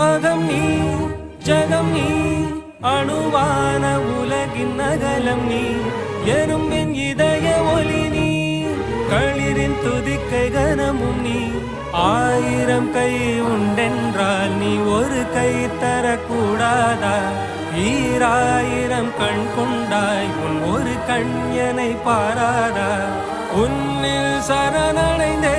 அகம் நீ ஜகம் நீ அணுவான உலகின் அகலம் நீ எறும்பின் இதய ஒளி நீ களிரின் துதிக்கை கனமும் நீ ஆயிரம் கை உண்டென்றால் நீ ஒரு கை தரக்கூடாதா ஈராயிரம் கண் கொண்டாய் உன் ஒரு கண் என்னை பாராதா உன்னில் சரணடைந்தே